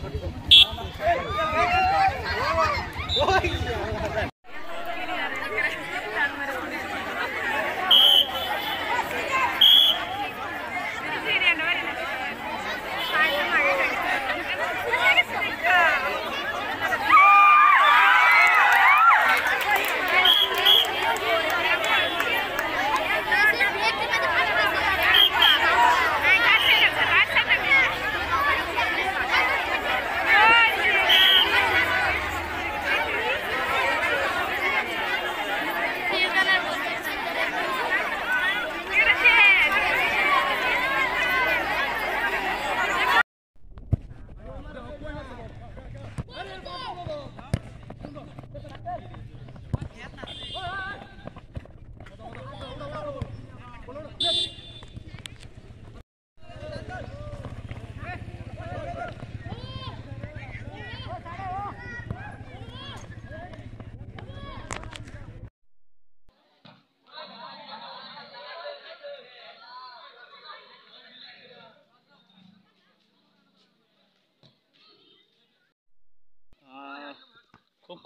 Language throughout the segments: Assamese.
খুব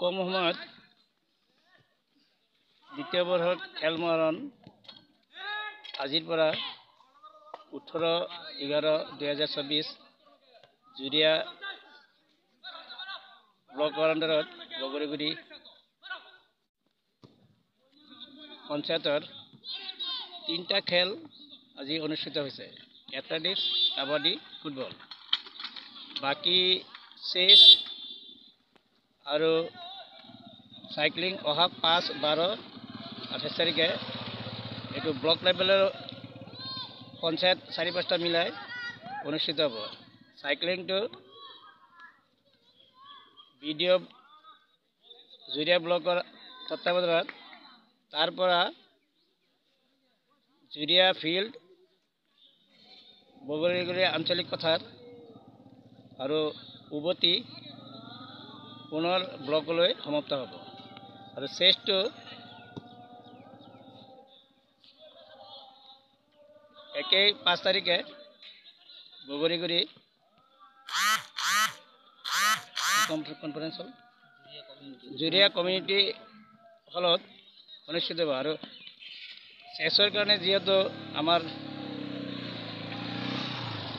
কম সময়ত দ্বিতীয় বৰ্ষৰ খেল মহাৰণ আজিৰ পৰা 18-11-2024 জুৰিয়া ব্লকৰ আণ্ডাৰত বগৰীগুৰি পঞ্চায়তৰ 3টা খেল আজি অনুষ্ঠিত হৈছে। Athletics, kabaddi, football. বাকী চেছ আৰু সাইক্লিং অহা 5, 12, 28 তাৰিখে এইটো ব্লক লেভেলৰ পঞ্চায়ত 4-5টা মিলাই অনুষ্ঠিত হ'ব। সাইক্লিংটো ভিডিঅ' জুৰিয়া ব্লকৰ তত্বাৱধানত তাৰ পৰা জুৰিয়া ফিল্ড, বগৰীগুৰি আঞ্চলিক পথাৰ আৰু উভতি পুনৰ ব্লকলৈ সমাপ্ত হ'ব। আৰু চেষ্টো একেই 5 তাৰিখে বগৰীগুৰি কনফাৰেন্স হল জুৰিয়া কমিউনিটি হলত অনুষ্ঠিত হ'ব। আৰু চেছৰ কাৰণে যিহেতু আমাৰ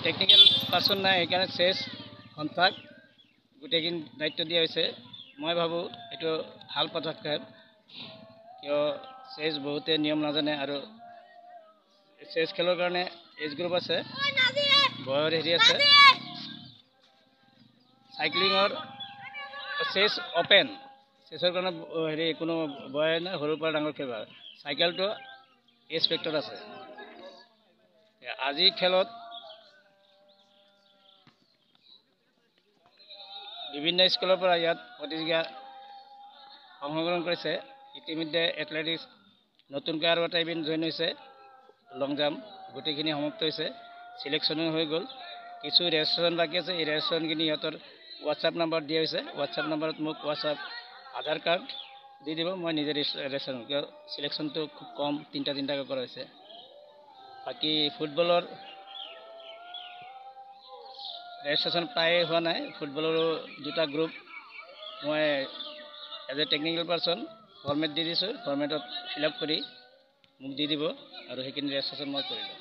টেকনিক্যাল পাৰ্চন নাই, সেইকাৰণে চেছ সন্থাক গোটেইখিনি দায়িত্ব দিয়া হৈছে। মই ভাবোঁ এইটো ভাল পদক্ষেপ, কিয় চেছ বহুতে নিয়ম নাজানে আৰু চেছ খেলৰ কাৰণে এজ গ্ৰুপ আছে, বয়ৰ হেৰি আছে। সাইক্লিঙৰ চেছ অপেন, চেছৰ কাৰণে হেৰি কোনো বয় নাই, সৰুৰ পৰা ডাঙৰ খেলিব। চাইকেলটো এজ ফেক্টৰ আছে। আজি খেলত বিভিন্ন স্কুলৰ পৰা ইয়াত প্ৰতিযোগিতা অংশগ্ৰহণ কৰিছে। ইতিমধ্যে এথলেটিক্স নতুনকৈ আৰু এটা ইভেণ্ট জইন হৈছে, লং জাম্প। গোটেইখিনি সমাপ্ত হৈছে, চিলেকশ্যনো হৈ গ'ল। কিছু ৰেজিষ্ট্ৰেশ্যন বাকী আছে। এই ৰেজিষ্ট্ৰেশ্যনখিনি সিহঁতৰ হোৱাটছআপ নাম্বাৰ দিয়া হৈছে। হোৱাটছআপ নাম্বাৰত মোক হোৱাটছআপ আধাৰ কাৰ্ড দি দিব, মই নিজে ৰেজিষ্ট্ৰেশ্যন, কিয় চিলেকশ্যনটো খুব কম, 3টাকৈ কৰা হৈছে। বাকী ফুটবলৰ ৰেজিষ্ট্ৰেশ্যন প্ৰায় হোৱা নাই। ফুটবলৰো 2টা গ্ৰুপ মই as a technical person format দি দিছোঁ, ফৰ্মেটত ফিল আপ কৰি মোক দি দিব আৰু সেইখিনি ৰেজিষ্ট্ৰেশ্যন মই কৰিলোঁ।